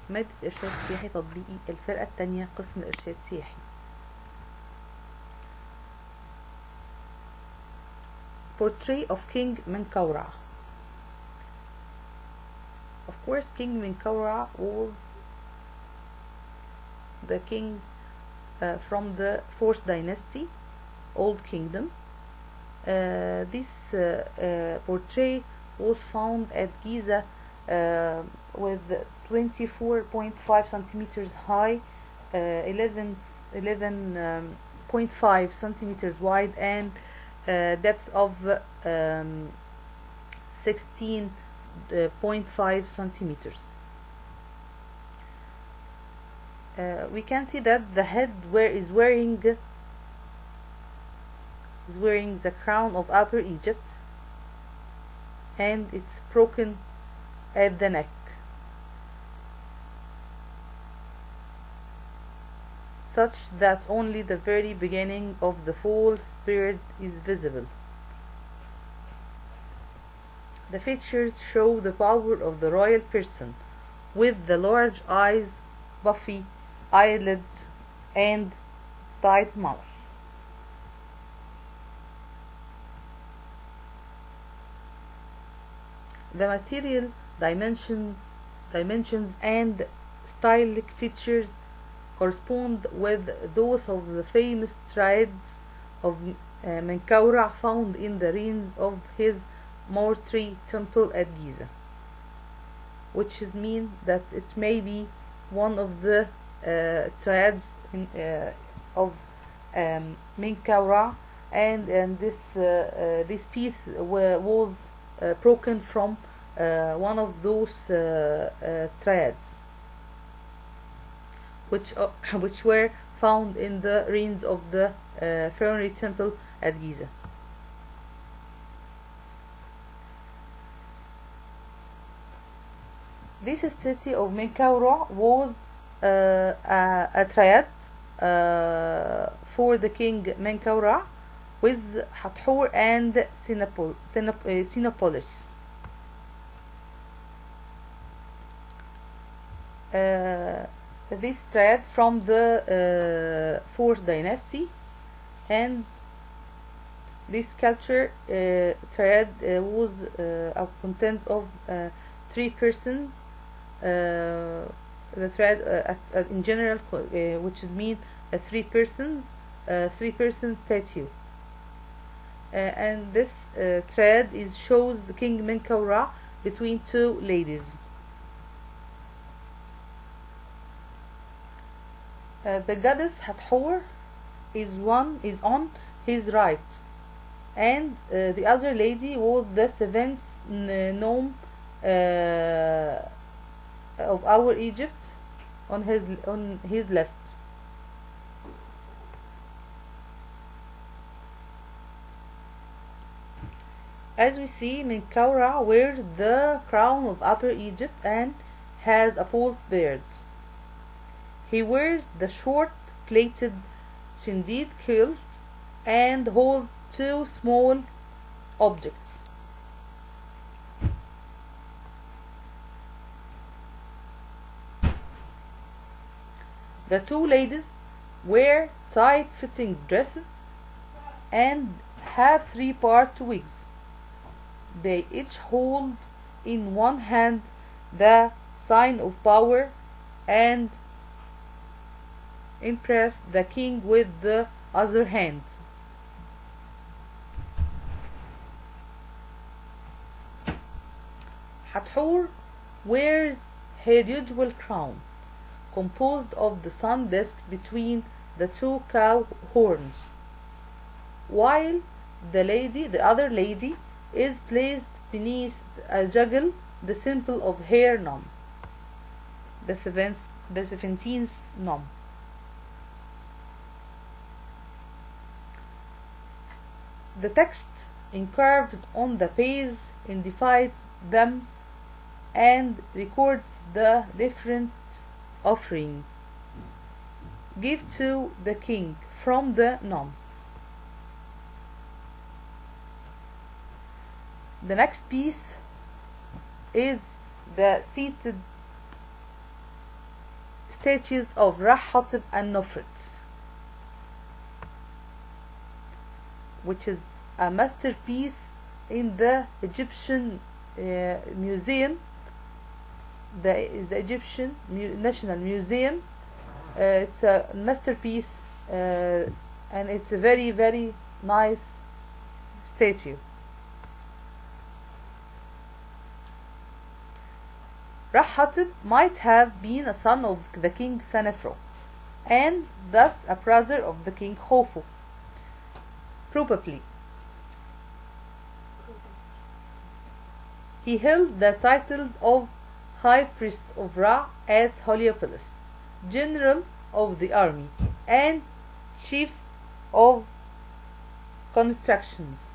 مادة إرشاد سياحي تطبيقي، الفرقة التانية، قسم إرشاد سياحي. Portrait of King Menkaura. Of course, King Menkaura was the king from the 4th dynasty, Old Kingdom. This portrait was found at Giza with 24.5 centimeters high, 11.5 centimeters wide, and depth of 16.5 centimeters. We can see that the head is wearing the crown of Upper Egypt, and it's broken at the neck, such that only the very beginning of the false beard is visible. The features show the power of the royal person, with the large eyes, puffy eyelids, and tight mouth. The material dimensions and stylistic features correspond with those of the famous triads of Menkaura found in the ruins of his mortuary temple at Giza, which means that it may be one of the triads of Menkaura, and this piece was broken from one of those triads, which were found in the ruins of the Pharaonic temple at Giza. This statue of Menkaura was a triad for the king Menkaura, with Hathor and Sinopolis. This triad from the 4th dynasty, and this sculpture triad was a content of 3 persons. The thread in general, which means a 3 person statue, and this thread shows the king Menkaura between 2 ladies. The goddess Hathor is on his right, and the other lady was the 7th nome of our Egypt on his left. As we see, Menkaura wears the crown of Upper Egypt and has a false beard. He wears the short plaited Shindid kilt and holds 2 small objects. The 2 ladies wear tight-fitting dresses and have 3-part wigs. They each hold in one hand the sign of power and impress the king with the other hand. Hathor wears her usual crown, composed of the sun disk between the 2 cow horns, while the other lady is placed beneath a juggle, the symbol of her nom, the 17th nom. The text engraved on the page identifies them and records the different offerings give to the king from the nom. The next piece is the seated statues of Ra-Hatib and Nofret, which is a masterpiece in the Egyptian museum, the Egyptian National Museum. It's a masterpiece, and it's a very, very nice statue. Ra-Hatib might have been a son of the king Senefro, and thus a brother of the king Khufu. Probably. He held the titles of High Priest of Ra at Heliopolis, General of the Army, and Chief of Constructions.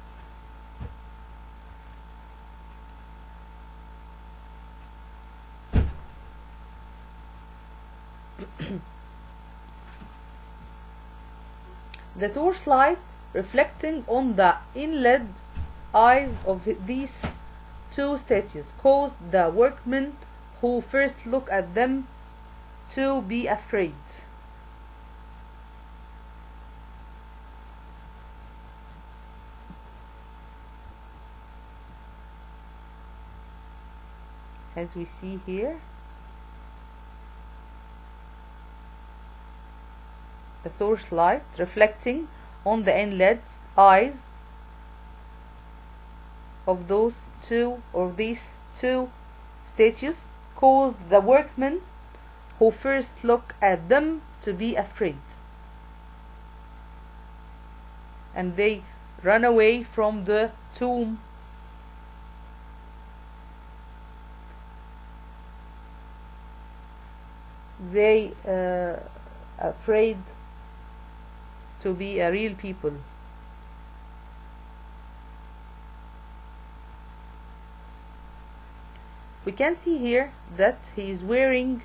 The torchlight reflecting on the inlaid eyes of these two statues caused the workmen who first looked at them to be afraid. As we see here, the torchlight reflecting on the inlaid eyes of these two statues caused the workmen who first looked at them to be afraid, and they ran away from the tomb. They afraid to be a real people. We can see here that he is wearing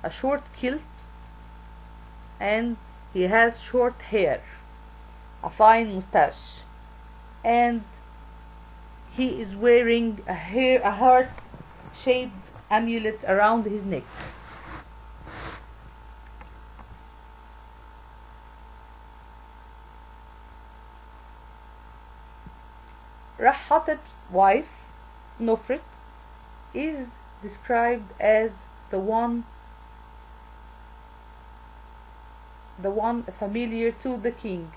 a short kilt, and he has short hair, a fine mustache, and he is wearing a heart-shaped amulet around his neck. Ra-Hatib's wife, Nofret, is described as the one familiar to the king.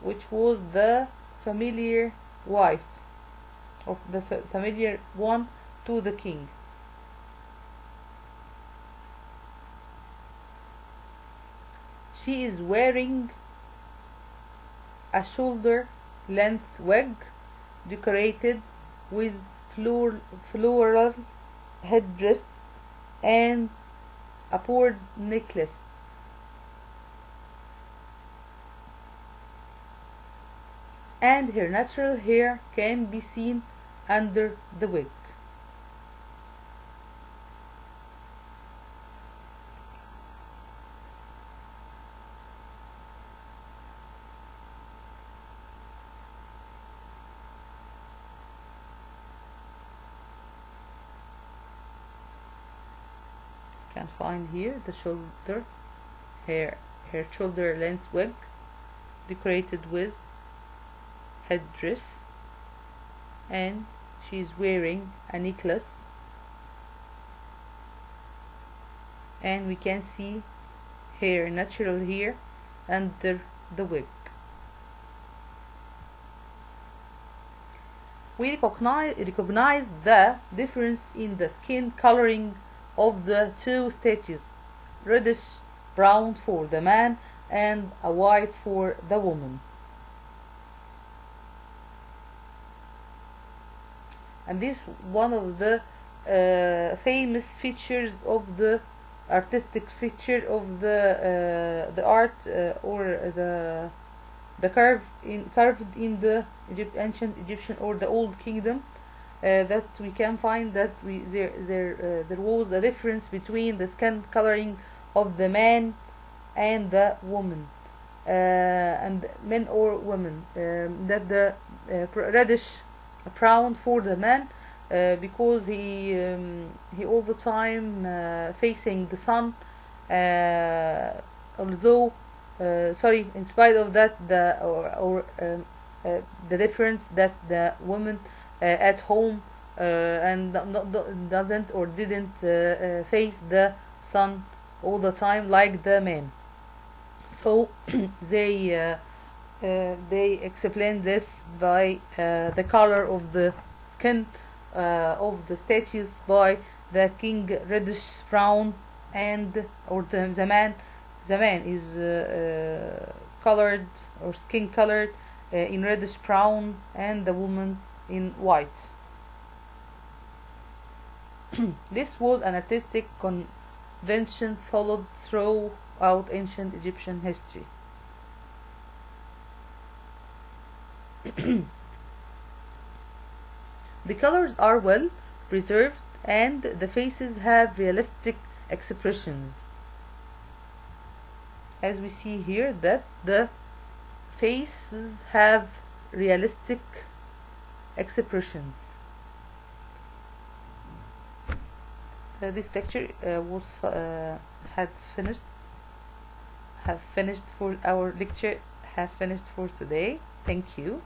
Which was the familiar wife of the familiar one to the king. She is wearing a shoulder-length wig decorated with floral headdress and a pearl necklace. And her natural hair can be seen under the wig. Can find here the her shoulder length wig decorated with headdress, and she's wearing a necklace, and we can see her natural hair under the wig. We recognize the difference in the skin coloring of the two statues, reddish brown for the man and a white for the woman. And this one of the famous features of the artistic feature of the art or the carved in the ancient Egyptian or the Old Kingdom, that we can find that there was a difference between the skin coloring of the man and the woman, and men or women, that the reddish brown for the man, because he all the time facing the sun, although sorry, in spite of that, the difference that the woman at home and doesn't or didn't face the sun all the time like the man. So they explain this by the color of the skin of the statues, by the king reddish brown, and or the man is colored or skin colored in reddish brown, and the woman in white. This was an artistic convention followed throughout ancient Egyptian history. The colors are well preserved, and the faces have realistic expressions. As we see here, that the faces have realistic expressions. This lecture have finished for our lecture, have finished for today. Thank you.